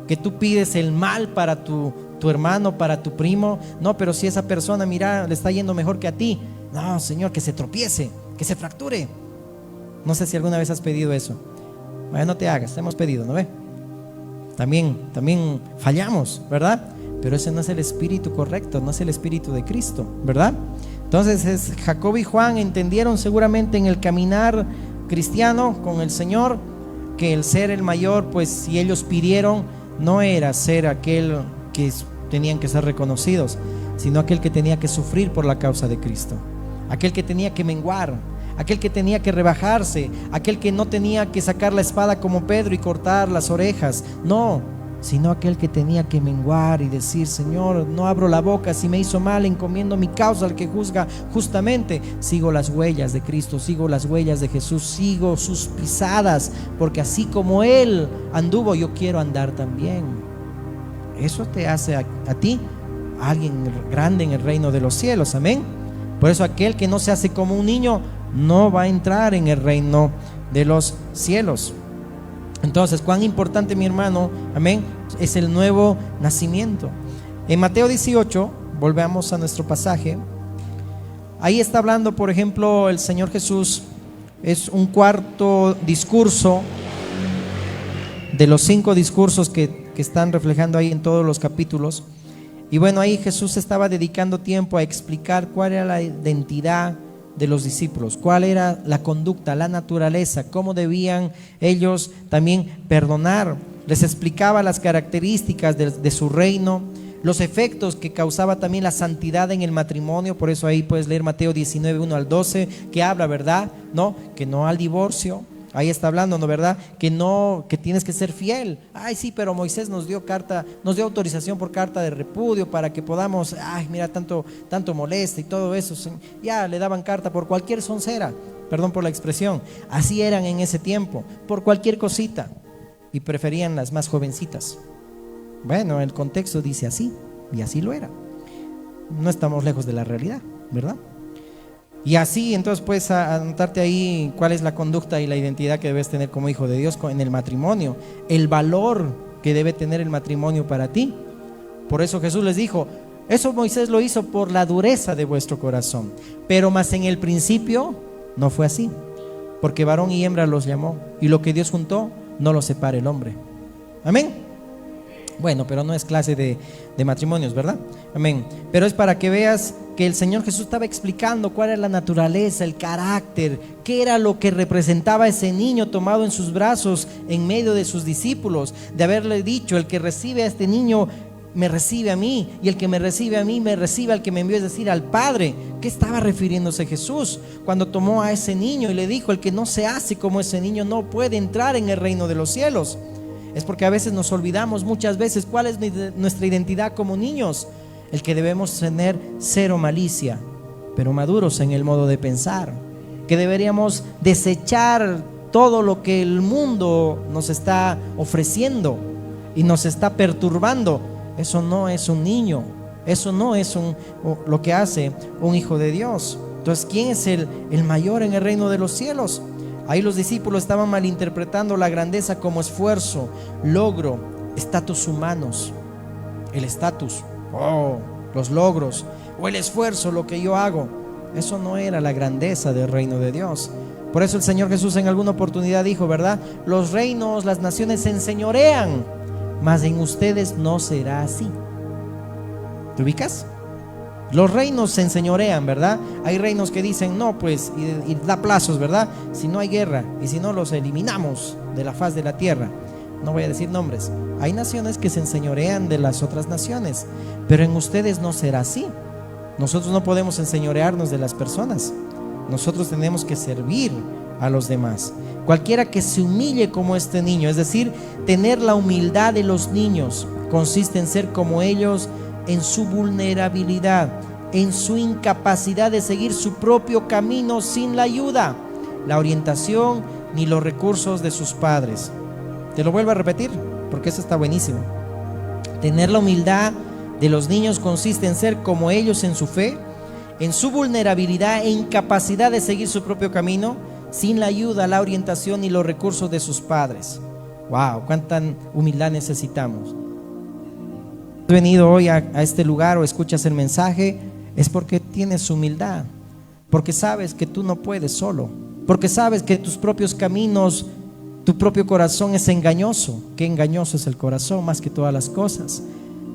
¿Que tú pides el mal para tu hermano, para tu primo? No, pero si esa persona, mira, le está yendo mejor que a ti. No, Señor, que se tropiece, que se fracture. No sé si alguna vez has pedido eso. Bueno, no te hagas, hemos pedido, ¿no ve? También fallamos, ¿verdad? Pero ese no es el espíritu correcto, no es el espíritu de Cristo, ¿verdad? Entonces Jacob y Juan entendieron seguramente en el caminar cristiano con el Señor que el ser el mayor, pues si ellos pidieron, no era ser aquel que tenían que ser reconocidos, sino aquel que tenía que sufrir por la causa de Cristo, aquel que tenía que menguar, aquel que tenía que rebajarse, aquel que no tenía que sacar la espada como Pedro y cortar las orejas, no, sino aquel que tenía que menguar y decir, Señor, no abro la boca, si me hizo mal, encomiendo mi causa al que juzga justamente. Sigo las huellas de Cristo, sigo las huellas de Jesús, sigo sus pisadas, porque así como Él anduvo, yo quiero andar también. Eso te hace a ti alguien grande en el reino de los cielos, amén. Por eso aquel que no se hace como un niño no va a entrar en el reino de los cielos. Entonces, cuán importante, mi hermano, amén, es el nuevo nacimiento. En Mateo 18, volvamos a nuestro pasaje. Ahí está hablando, por ejemplo, el Señor Jesús. Es un cuarto discurso de los 5 discursos que están reflejando ahí en todos los capítulos. Y bueno, ahí Jesús estaba dedicando tiempo a explicar cuál era la identidad de los discípulos, cuál era la conducta, la naturaleza, cómo debían ellos también perdonar. Les explicaba las características de su reino, los efectos que causaba también la santidad en el matrimonio. Por eso ahí puedes leer Mateo 19, 1 al 12, que habla, ¿verdad? ¿No? Que no al divorcio, Ahí está hablando, ¿no verdad? Que tienes que ser fiel. Ay, sí, pero Moisés nos dio autorización por carta de repudio para que podamos, ay, mira, tanto molesta y todo eso. Ya le daban carta por cualquier soncera, perdón por la expresión. Así eran en ese tiempo, por cualquier cosita. Y preferían las más jovencitas. Bueno, el contexto dice así, y así lo era. No estamos lejos de la realidad, ¿verdad? Y así entonces puedes anotarte ahí cuál es la conducta y la identidad que debes tener como hijo de Dios en el matrimonio, el valor que debe tener el matrimonio para ti. Por eso Jesús les dijo, eso Moisés lo hizo por la dureza de vuestro corazón, pero más en el principio no fue así, porque varón y hembra los llamó, y lo que Dios juntó no lo separe el hombre. Amén. Bueno, pero no es clase de matrimonios, ¿verdad? Amén. Pero es para que veas que el Señor Jesús estaba explicando cuál era la naturaleza, el carácter, qué era lo que representaba ese niño tomado en sus brazos en medio de sus discípulos, de haberle dicho, el que recibe a este niño me recibe a mí, y el que me recibe a mí me recibe al que me envió, es decir, al Padre. ¿Qué estaba refiriéndose Jesús cuando tomó a ese niño y le dijo, el que no se hace como ese niño no puede entrar en el reino de los cielos? Es porque a veces nos olvidamos muchas veces cuál es nuestra identidad como niños. El que debemos tener cero malicia, pero maduros en el modo de pensar. Que deberíamos desechar todo lo que el mundo nos está ofreciendo y nos está perturbando. Eso no es un niño. Eso no es lo que hace un hijo de Dios. Entonces, ¿quién es el mayor en el reino de los cielos? Ahí los discípulos estaban malinterpretando la grandeza como esfuerzo, logro, estatus humanos. El estatus, los logros, o el esfuerzo, lo que yo hago. Eso no era la grandeza del reino de Dios. Por eso el Señor Jesús en alguna oportunidad dijo, ¿verdad? Los reinos, las naciones se enseñorean, mas en ustedes no será así. ¿Te ubicas? Los reinos se enseñorean, ¿verdad? Hay reinos que dicen, no, pues, y da plazos, ¿verdad? Si no hay guerra y si no los eliminamos de la faz de la tierra. No voy a decir nombres. Hay naciones que se enseñorean de las otras naciones, pero en ustedes no será así. Nosotros no podemos enseñorearnos de las personas. Nosotros tenemos que servir a los demás. Cualquiera que se humille como este niño, es decir, tener la humildad de los niños, consiste en ser como ellos en su vulnerabilidad, en su incapacidad de seguir su propio camino sin la ayuda, la orientación ni los recursos de sus padres. Te lo vuelvo a repetir porque eso está buenísimo. Tener la humildad de los niños consiste en ser como ellos en su fe, en su vulnerabilidad e incapacidad de seguir su propio camino sin la ayuda, la orientación y los recursos de sus padres. Wow, cuánta humildad necesitamos. Has venido hoy a este lugar o escuchas el mensaje, es porque tienes humildad, porque sabes que tú no puedes solo, porque sabes que tus propios caminos, tu propio corazón es engañoso. Qué engañoso es el corazón más que todas las cosas.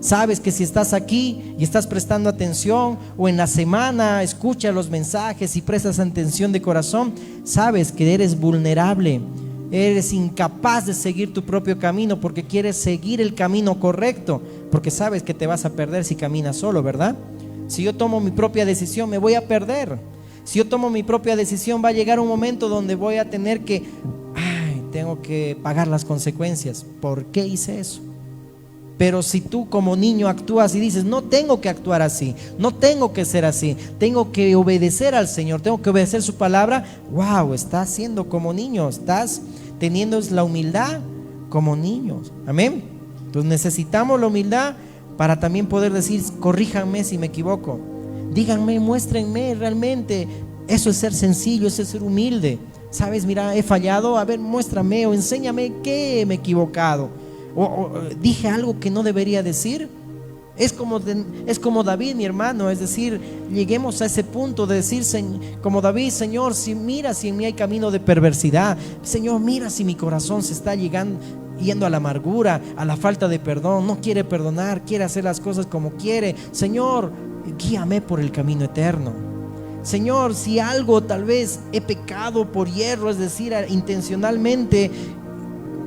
Sabes que si estás aquí y estás prestando atención, o en la semana escuchas los mensajes y prestas atención de corazón, sabes que eres vulnerable, eres incapaz de seguir tu propio camino porque quieres seguir el camino correcto, porque sabes que te vas a perder si caminas solo, ¿verdad? Si yo tomo mi propia decisión me voy a perder. Si yo tomo mi propia decisión va a llegar un momento donde voy a tener que tengo que pagar las consecuencias. ¿Por qué hice eso? Pero si tú como niño actúas y dices, no tengo que actuar así, no tengo que ser así, tengo que obedecer al Señor, tengo que obedecer su palabra, wow, estás siendo como niño, estás teniendo la humildad como niños. Amén. Entonces necesitamos la humildad para también poder decir, corríjanme si me equivoco, díganme, muéstrenme realmente. Eso es ser sencillo, eso es ser humilde. Sabes, mira, he fallado, a ver, muéstrame o enséñame que me he equivocado, o dije algo que no debería decir. Es como David, mi hermano, es decir, lleguemos a ese punto de decir como David, Señor, si mira si en mí hay camino de perversidad, Señor, mira si mi corazón se está yendo a la amargura, a la falta de perdón, no quiere perdonar, quiere hacer las cosas como quiere. Señor, guíame por el camino eterno. Señor, si algo tal vez he pecado por hierro, es decir, intencionalmente,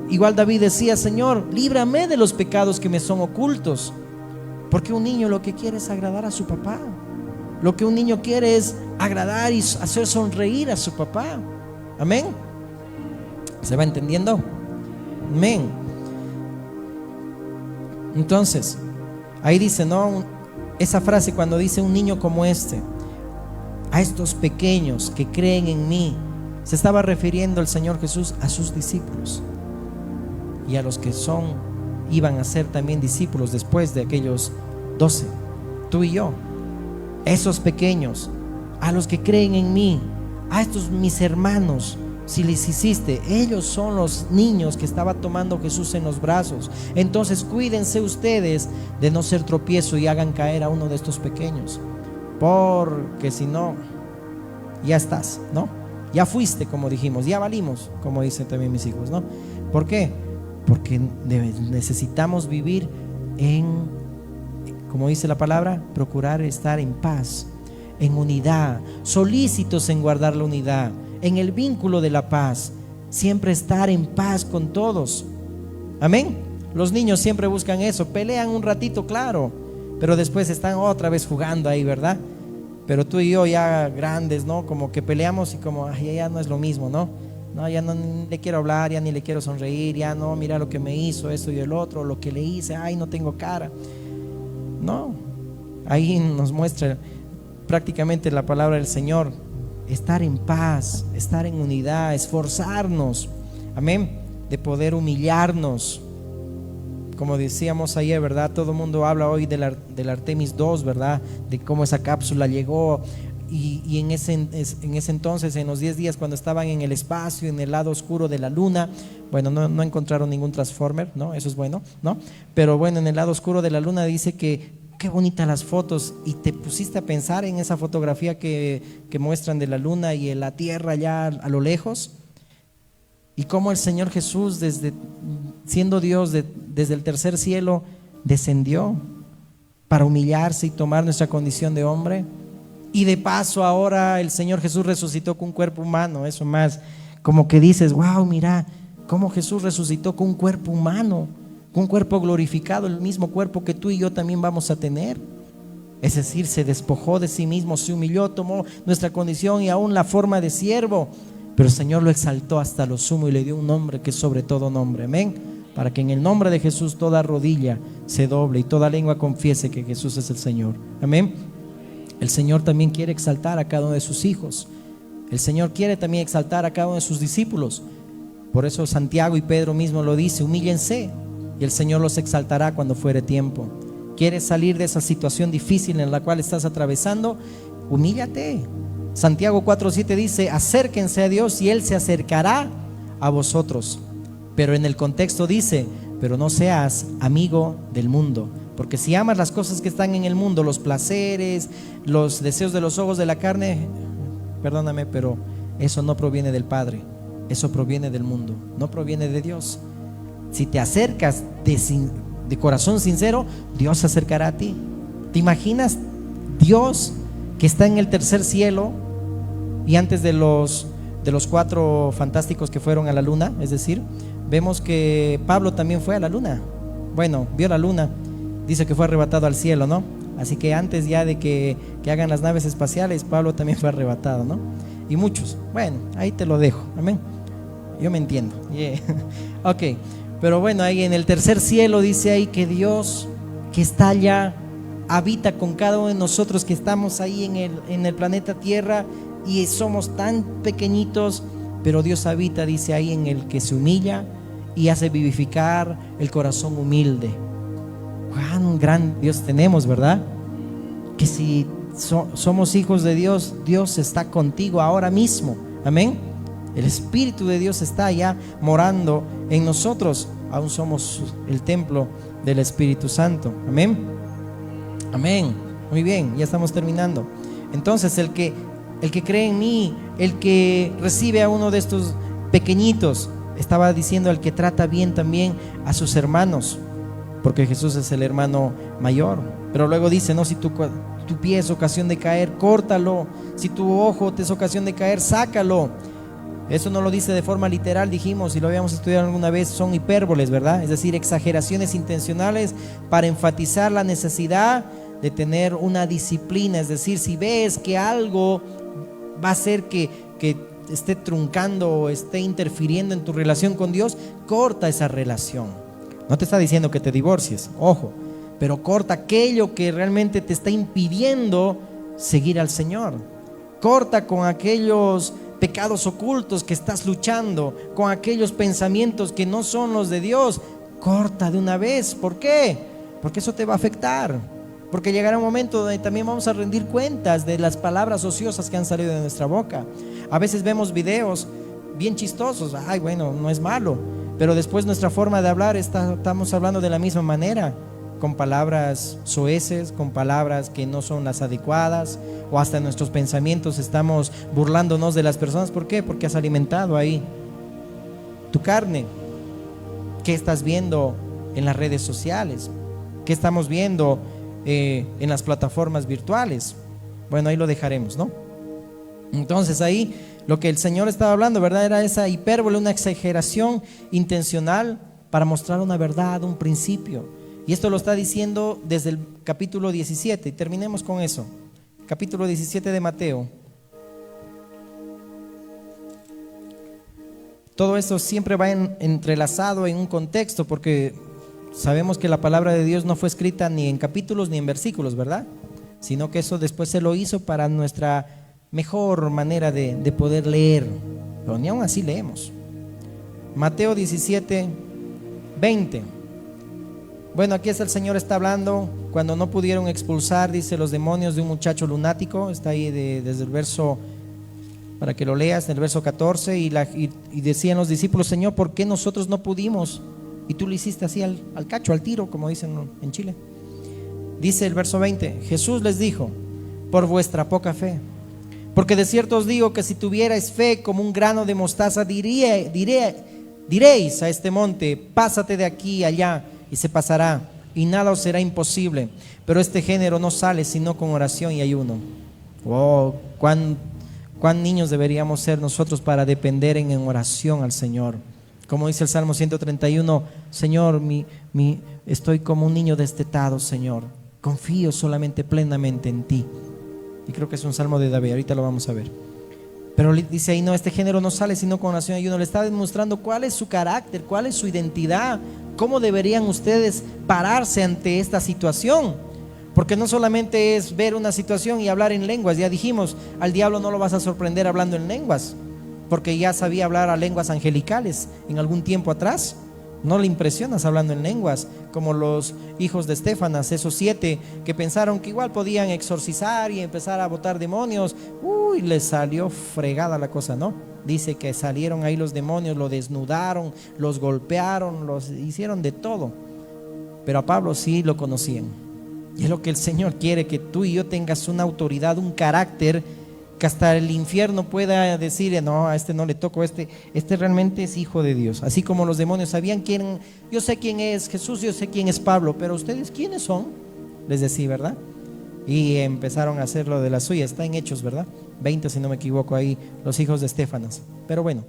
igual David decía, Señor, líbrame de los pecados que me son ocultos. Porque un niño lo que quiere es agradar a su papá. Lo que un niño quiere es agradar y hacer sonreír a su papá. Amén. ¿Se va entendiendo? Amén. Entonces, ahí dice, ¿no? Esa frase cuando dice un niño como este, a estos pequeños que creen en mí, se estaba refiriendo el Señor Jesús a sus discípulos y a los que iban a ser también discípulos después de aquellos 12, tú y yo. Esos pequeños, a los que creen en mí, a estos mis hermanos, si les hiciste, ellos son los niños que estaba tomando Jesús en los brazos. Entonces cuídense ustedes de no ser tropiezo y hagan caer a uno de estos pequeños, porque si no, ya estás, ¿no? Ya fuiste, como dijimos, ya valimos, como dicen también mis hijos, ¿no? ¿Por qué? Porque necesitamos vivir como dice la palabra, procurar estar en paz, en unidad, solícitos en guardar la unidad, en el vínculo de la paz, siempre estar en paz con todos. Amén. Los niños siempre buscan eso, pelean un ratito, claro, pero después están otra vez jugando ahí, ¿verdad? Pero tú y yo ya grandes, ¿no? Como que peleamos y como, ay, ya no es lo mismo, ¿no? No, ya no le quiero hablar, ya ni le quiero sonreír, ya no, mira lo que me hizo, esto y el otro, lo que le hice, ay, no tengo cara. No, ahí nos muestra prácticamente la palabra del Señor, estar en paz, estar en unidad, esforzarnos, amén, de poder humillarnos. Como decíamos ayer, ¿verdad? Todo el mundo habla hoy del Artemis 2, ¿verdad? De cómo esa cápsula llegó y en ese entonces, en los 10 días cuando estaban en el espacio, en el lado oscuro de la luna, bueno, no encontraron ningún Transformer, ¿no? Eso es bueno, ¿no? Pero bueno, en el lado oscuro de la luna dice que qué bonitas las fotos, y te pusiste a pensar en esa fotografía que muestran de la luna y en la tierra allá a lo lejos, y cómo el Señor Jesús, siendo Dios, desde el tercer cielo descendió para humillarse y tomar nuestra condición de hombre. Y de paso ahora el Señor Jesús resucitó con un cuerpo humano. Eso más, como que dices, wow, mira cómo Jesús resucitó con un cuerpo humano, con un cuerpo glorificado, el mismo cuerpo que tú y yo también vamos a tener. Es decir, se despojó de sí mismo, se humilló, tomó nuestra condición y aún la forma de siervo, pero el Señor lo exaltó hasta lo sumo y le dio un nombre que es sobre todo nombre, amén, para que en el nombre de Jesús toda rodilla se doble y toda lengua confiese que Jesús es el Señor, amén. El Señor también quiere exaltar a cada uno de sus hijos. El Señor quiere también exaltar a cada uno de sus discípulos. Por eso Santiago y Pedro mismo lo dice, humíllense y el Señor los exaltará cuando fuere tiempo. ¿Quieres salir de esa situación difícil en la cual estás atravesando? Humíllate. Santiago 4:7 dice, acérquense a Dios y Él se acercará a vosotros. Pero en el contexto dice, pero no seas amigo del mundo. Porque si amas las cosas que están en el mundo, los placeres, los deseos de los ojos de la carne, perdóname, pero eso no proviene del Padre, eso proviene del mundo, no proviene de Dios. Si te acercas de corazón sincero, Dios se acercará a ti. ¿Te imaginas Dios que está en el tercer cielo y antes de los 4 fantásticos que fueron a la luna? Es decir, vemos que Pablo también fue a la luna. Bueno, vio la luna. Dice que fue arrebatado al cielo, ¿no? Así que antes ya de que hagan las naves espaciales, Pablo también fue arrebatado, ¿no? Y muchos. Bueno, ahí te lo dejo, amén. Yo me entiendo, yeah. Ok, pero bueno, ahí en el tercer cielo dice ahí que Dios que está allá habita con cada uno de nosotros que estamos ahí en el planeta Tierra y somos tan pequeñitos, pero Dios habita, dice ahí, en el que se humilla y hace vivificar el corazón humilde. Cuán gran Dios tenemos, ¿verdad? Que si somos hijos de Dios, Dios está contigo ahora mismo, amén. El Espíritu de Dios está ya morando en nosotros. Aún somos el templo del Espíritu Santo, amén. Amén. Muy bien, ya estamos terminando. Entonces el que cree en mí, el que recibe a uno de estos pequeñitos, estaba diciendo al que trata bien también a sus hermanos, porque Jesús es el hermano mayor. Pero luego dice, no, si tu pie es ocasión de caer, córtalo. Si tu ojo te es ocasión de caer, sácalo. Eso no lo dice de forma literal, dijimos, y lo habíamos estudiado alguna vez, son hipérboles, ¿verdad? Es decir, exageraciones intencionales para enfatizar la necesidad de tener una disciplina. Es decir, si ves que algo va a hacer que esté truncando o esté interfiriendo en tu relación con Dios, corta esa relación. No te está diciendo que te divorcies, ojo, pero corta aquello que realmente te está impidiendo seguir al Señor. Corta con aquellos pecados ocultos que estás luchando, con aquellos pensamientos que no son los de Dios. Corta de una vez. ¿Por qué? Porque eso te va a afectar. Porque llegará un momento donde también vamos a rendir cuentas de las palabras ociosas que han salido de nuestra boca. A veces vemos videos bien chistosos. Ay, bueno, no es malo, pero después nuestra forma de hablar estamos hablando de la misma manera, con palabras soeces, con palabras que no son las adecuadas, o hasta en nuestros pensamientos estamos burlándonos de las personas. ¿Por qué? Porque has alimentado ahí tu carne. ¿Qué estás viendo en las redes sociales? ¿Qué estamos viendo en las plataformas virtuales? Bueno, ahí lo dejaremos, ¿no? Entonces ahí lo que el Señor estaba hablando, ¿verdad? Era esa hipérbole, una exageración intencional para mostrar una verdad, un principio. Y esto lo está diciendo desde el capítulo 17. Y terminemos con eso. Capítulo 17 de Mateo. Todo esto siempre va entrelazado en un contexto, porque sabemos que la palabra de Dios no fue escrita ni en capítulos ni en versículos, ¿verdad? Sino que eso después se lo hizo para nuestra mejor manera de poder leer. Pero ni aún así leemos. Mateo 17, 20. Bueno, aquí el Señor está hablando cuando no pudieron expulsar, dice, los demonios de un muchacho lunático. Está ahí desde el verso, para que lo leas, en el verso 14. Y decían los discípulos: Señor, ¿por qué nosotros no pudimos? Y tú lo hiciste así al cacho, al tiro, como dicen en Chile. Dice el verso 20: Jesús les dijo: por vuestra poca fe. Porque de cierto os digo que si tuvierais fe como un grano de mostaza, diréis a este monte: pásate de aquí allá, y se pasará, y nada os será imposible. Pero este género no sale sino con oración y ayuno. Oh, cuán niños deberíamos ser nosotros para depender en oración al Señor. Como dice el Salmo 131, Señor, estoy como un niño destetado, Señor. Confío solamente plenamente en ti. Y creo que es un salmo de David, ahorita lo vamos a ver. Pero dice ahí, no, este género no sale sino con oración y ayuno. Le está demostrando cuál es su carácter, cuál es su identidad, cómo deberían ustedes pararse ante esta situación. Porque no solamente es ver una situación y hablar en lenguas. Ya dijimos, al diablo no lo vas a sorprender hablando en lenguas, porque ya sabía hablar a lenguas angelicales en algún tiempo atrás. No le impresionas hablando en lenguas, como los hijos de Estefanas, esos 7 que pensaron que igual podían exorcizar y empezar a botar demonios. Uy, les salió fregada la cosa, ¿no? Dice que salieron ahí los demonios, lo desnudaron, los golpearon, los hicieron de todo. Pero a Pablo sí lo conocían. Y es lo que el Señor quiere, que tú y yo tengas una autoridad, un carácter, que hasta el infierno pueda decir: no, a este no le toco, este realmente es hijo de Dios. Así como los demonios sabían quién, yo sé quién es Jesús, yo sé quién es Pablo, pero ustedes ¿quiénes son? Les decía, ¿verdad? Y empezaron a hacer lo de la suya. Está en Hechos, ¿verdad? 20, si no me equivoco, ahí los hijos de Estefanas. Pero bueno,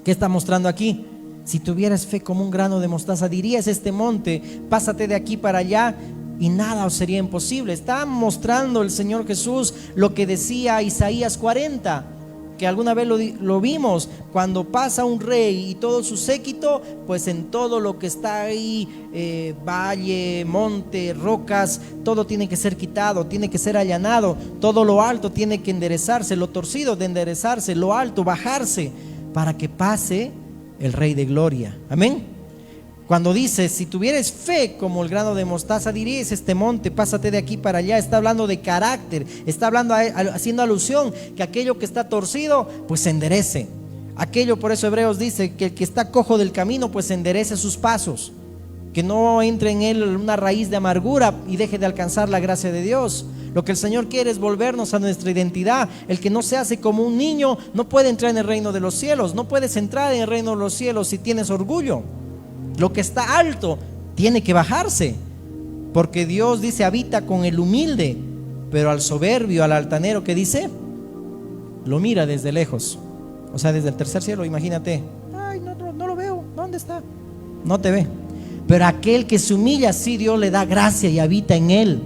¿qué está mostrando aquí? Si tuvieras fe como un grano de mostaza, dirías a este monte: pásate de aquí para allá, y nada os sería imposible. Está mostrando el Señor Jesús lo que decía Isaías 40, que alguna vez lo vimos. Cuando pasa un rey y todo su séquito, pues en todo lo que está ahí, valle, monte, rocas, todo tiene que ser quitado, tiene que ser allanado. Todo lo alto tiene que enderezarse, lo torcido de enderezarse, lo alto bajarse, para que pase el Rey de Gloria. Amén. Cuando dice: si tuvieres fe como el grano de mostaza, dirías este monte: pásate de aquí para allá. Está hablando de carácter, está hablando, haciendo alusión que aquello que está torcido, pues se enderece. Aquello, por eso Hebreos dice que el que está cojo del camino, pues enderece sus pasos, que no entre en él una raíz de amargura y deje de alcanzar la gracia de Dios. Lo que el Señor quiere es volvernos a nuestra identidad. El que no se hace como un niño no puede entrar en el reino de los cielos. No puedes entrar en el reino de los cielos si tienes orgullo. Lo que está alto tiene que bajarse, porque Dios dice: habita con el humilde, pero al soberbio, al altanero, ¿qué dice? Lo mira desde lejos. O sea, desde el tercer cielo, imagínate. Ay, no lo veo, ¿dónde está? No te ve. Pero aquel que se humilla, sí, Dios le da gracia y habita en él,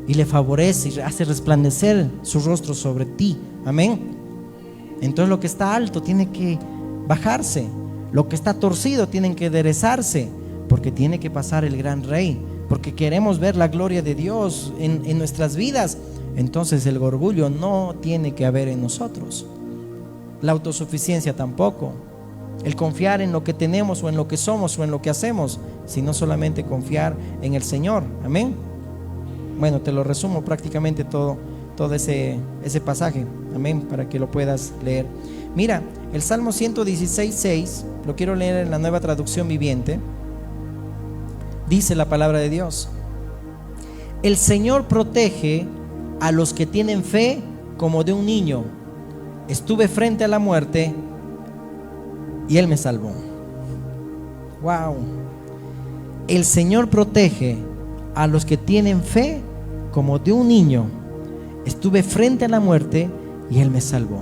y le favorece y hace resplandecer su rostro sobre ti. Amén. Entonces lo que está alto tiene que bajarse, lo que está torcido tiene que enderezarse, porque tiene que pasar el gran Rey, porque queremos ver la gloria de Dios en nuestras vidas. Entonces el orgullo no tiene que haber en nosotros, la autosuficiencia tampoco, el confiar en lo que tenemos o en lo que somos o en lo que hacemos, sino solamente confiar en el Señor. Amén. Bueno, te lo resumo prácticamente todo ese pasaje, amén, para que lo puedas leer. Mira, el Salmo 116:6, lo quiero leer en la Nueva Traducción Viviente. Dice la palabra de Dios: el Señor protege a los que tienen fe como de un niño. Estuve frente a la muerte y Él me salvó. Wow. El Señor protege a los que tienen fe como de un niño. Estuve frente a la muerte y Él me salvó.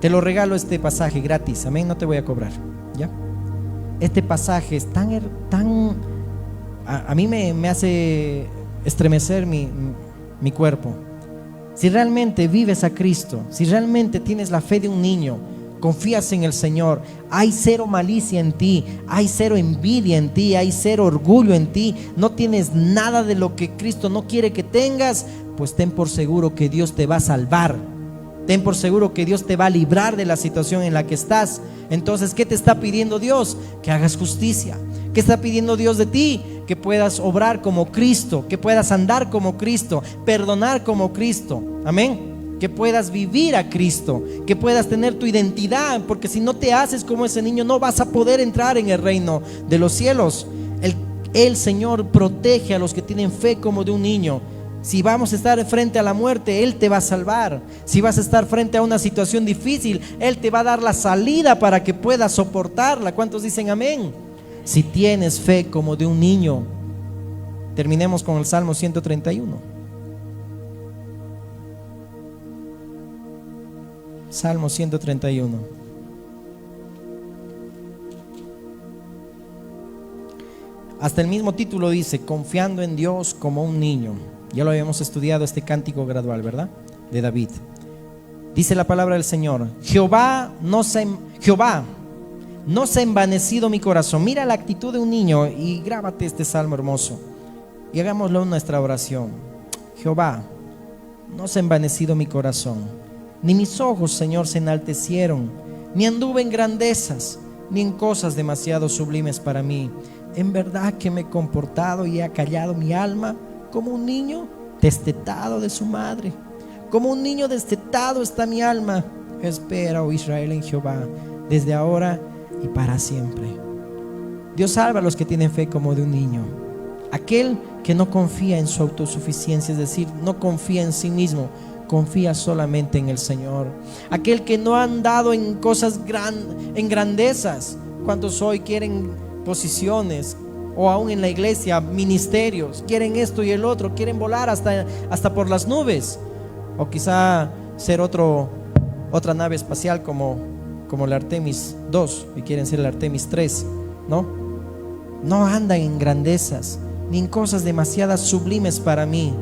Te lo regalo este pasaje gratis, amén, no te voy a cobrar, ¿ya? Este pasaje es a mí me hace estremecer mi cuerpo. Si realmente vives a Cristo, si realmente tienes la fe de un niño, confías en el Señor, hay cero malicia en ti, hay cero envidia en ti, hay cero orgullo en ti, no tienes nada de lo que Cristo no quiere que tengas, pues ten por seguro que Dios te va a salvar. Ten por seguro que Dios te va a librar de la situación en la que estás. Entonces, ¿qué te está pidiendo Dios? Que hagas justicia. ¿Qué está pidiendo Dios de ti? Que puedas obrar como Cristo, que puedas andar como Cristo, perdonar como Cristo. Amén. Que puedas vivir a Cristo, que puedas tener tu identidad, porque si no te haces como ese niño, no vas a poder entrar en el reino de los cielos. El Señor protege a los que tienen fe como de un niño. Si vamos a estar frente a la muerte, Él te va a salvar. Si vas a estar frente a una situación difícil, Él te va a dar la salida para que puedas soportarla. ¿Cuántos dicen amén? Si tienes fe como de un niño. Terminemos con el Salmo 131. Salmo 131. Hasta el mismo título dice: confiando en Dios como un niño. Ya lo habíamos estudiado, este cántico gradual, ¿verdad? De David. Dice la palabra del Señor: Jehová no se ha envanecido mi corazón. Mira la actitud de un niño y grábate este salmo hermoso y hagámoslo en nuestra oración. Jehová, no se ha envanecido mi corazón, ni mis ojos, Señor, se enaltecieron, ni anduve en grandezas, ni en cosas demasiado sublimes para mí. En verdad que me he comportado y he acallado mi alma como un niño destetado de su madre. Como un niño destetado está mi alma. Espera, oh Israel, en Jehová, desde ahora y para siempre. Dios salva a los que tienen fe como de un niño. Aquel que no confía en su autosuficiencia, es decir, no confía en sí mismo, confía solamente en el Señor. Aquel que no ha andado en cosas en grandezas. ¿Cuántos hoy quieren posiciones? O aún en la iglesia, ministerios, quieren esto y el otro, quieren volar hasta por las nubes, o quizá ser otra nave espacial como la Artemis 2, y quieren ser la Artemis 3, no andan en grandezas ni en cosas demasiadas sublimes para mí.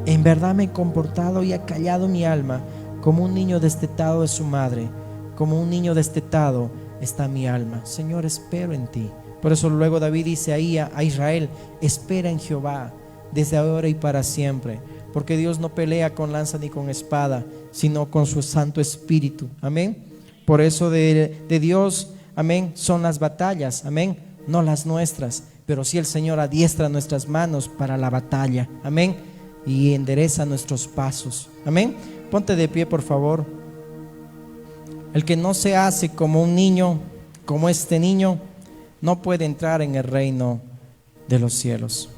En verdad me he comportado y acallado mi alma como un niño destetado de su madre. Como un niño destetado está mi alma. Señor, espero en ti. Por eso luego David dice ahí a Israel: espera en Jehová desde ahora y para siempre, porque Dios no pelea con lanza ni con espada, sino con su Santo Espíritu. Amén. Por eso de Dios, amén, son las batallas, amén, no las nuestras, pero sí el Señor adiestra nuestras manos para la batalla, amén, y endereza nuestros pasos, amén. Ponte de pie, por favor. El que no se hace como un niño, como este niño, no puede entrar en el reino de los cielos.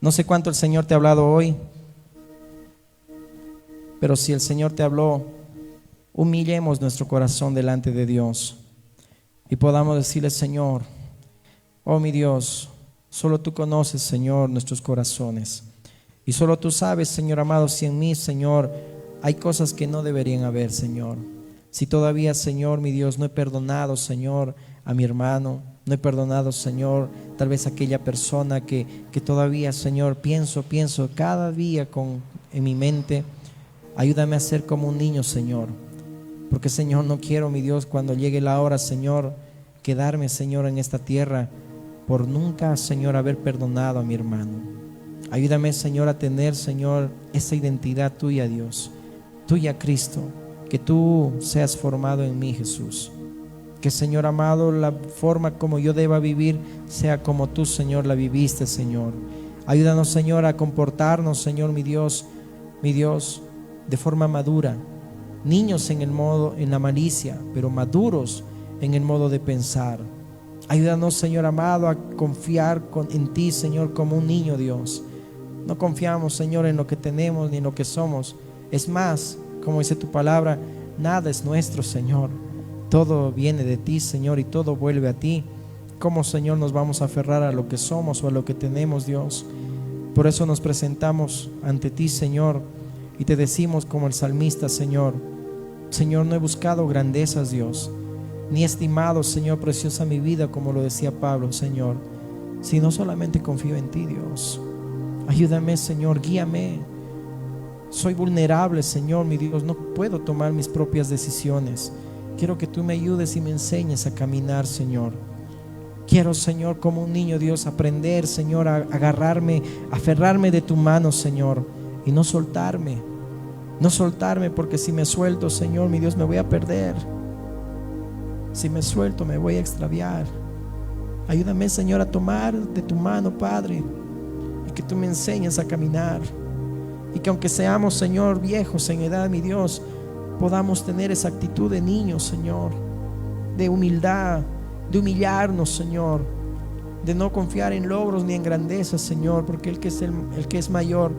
No sé cuánto el Señor te ha hablado hoy, pero si el Señor te habló, humillemos nuestro corazón delante de Dios y podamos decirle: Señor, oh mi Dios, solo tú conoces, Señor, nuestros corazones, y solo tú sabes, Señor amado, si en mí, Señor, hay cosas que no deberían haber, Señor. Si todavía, Señor, mi Dios, no he perdonado, Señor, a mi hermano, no he perdonado, Señor, tal vez a aquella persona que todavía, Señor, pienso cada día en mi mente, Ayúdame a ser como un niño, Señor. Porque, Señor, no quiero, mi Dios, cuando llegue la hora, Señor, quedarme, Señor, en esta tierra por nunca, Señor, haber perdonado a mi hermano. Ayúdame, Señor, a tener, Señor, esa identidad tuya, Dios, tuya, Cristo, que tú seas formado en mí, Jesús. Que, Señor amado, la forma como yo deba vivir sea como tú, Señor, la viviste, Señor. Ayúdanos, Señor, a comportarnos, Señor, mi Dios, de forma madura. Niños en la malicia, pero maduros en el modo de pensar. Ayúdanos, Señor amado, a confiar en ti, Señor, como un niño, Dios. No confiamos, Señor, en lo que tenemos ni en lo que somos. Es más, como dice tu palabra, nada es nuestro, Señor. Todo viene de ti, Señor, y todo vuelve a ti. ¿Cómo, Señor, nos vamos a aferrar a lo que somos o a lo que tenemos, Dios? Por eso nos presentamos ante ti, Señor, y te decimos como el salmista, Señor, no he buscado grandezas, Dios, ni estimado, Señor, preciosa mi vida, como lo decía Pablo, Señor, sino solamente confío en ti, Dios. Ayúdame, Señor, guíame. Soy vulnerable, Señor, mi Dios, no puedo tomar mis propias decisiones. Quiero que tú me ayudes y me enseñes a caminar, Señor. Quiero, Señor, como un niño, Dios, aprender, Señor, a agarrarme, a aferrarme de tu mano, Señor, y no soltarme, porque si me suelto, Señor, mi Dios, me voy a perder. Si me suelto, me voy a extraviar. Ayúdame, Señor, a tomar de tu mano, Padre, y que tú me enseñes a caminar. Y que aunque seamos, Señor, viejos en edad, mi Dios, podamos tener esa actitud de niños, Señor, de humildad, de humillarnos, Señor, de no confiar en logros ni en grandezas, Señor, porque el que es mayor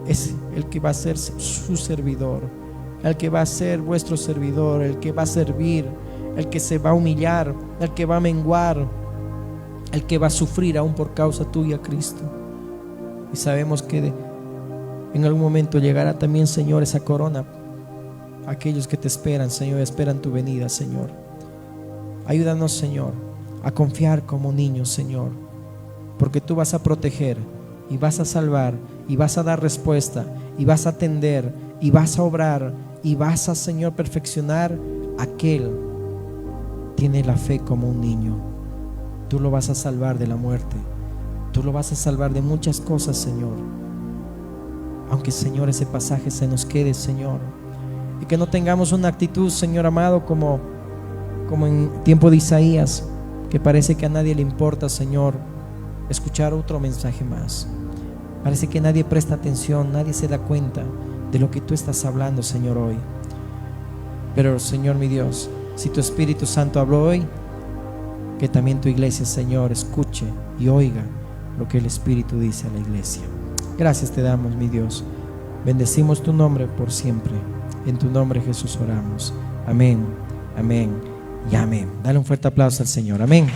es el que va a ser su servidor, el que va a ser vuestro servidor, el que va a servir, el que se va a humillar, el que va a menguar, el que va a sufrir aún por causa tuya, Cristo. Y sabemos que en algún momento llegará también, Señor, esa corona. Aquellos que te esperan, Señor, esperan tu venida, Señor. Ayúdanos, Señor, a confiar como niños, Señor, porque tú vas a proteger y vas a salvar y vas a dar respuesta y vas a atender y vas a obrar y vas a, Señor, perfeccionar aquel tiene la fe como un niño. Tú lo vas a salvar de la muerte, tú lo vas a salvar de muchas cosas, Señor. Aunque, Señor, ese pasaje se nos quede, Señor, y que no tengamos una actitud, Señor amado, como en tiempo de Isaías, que parece que a nadie le importa, Señor, escuchar otro mensaje más. Parece que nadie presta atención, nadie se da cuenta de lo que tú estás hablando, Señor, hoy. Pero, Señor, mi Dios, si tu Espíritu Santo habló hoy, que también tu iglesia, Señor, escuche y oiga lo que el Espíritu dice a la iglesia. Gracias te damos, mi Dios. Bendecimos tu nombre por siempre. En tu nombre, Jesús, oramos. Amén, amén y amén. Dale un fuerte aplauso al Señor. Amén.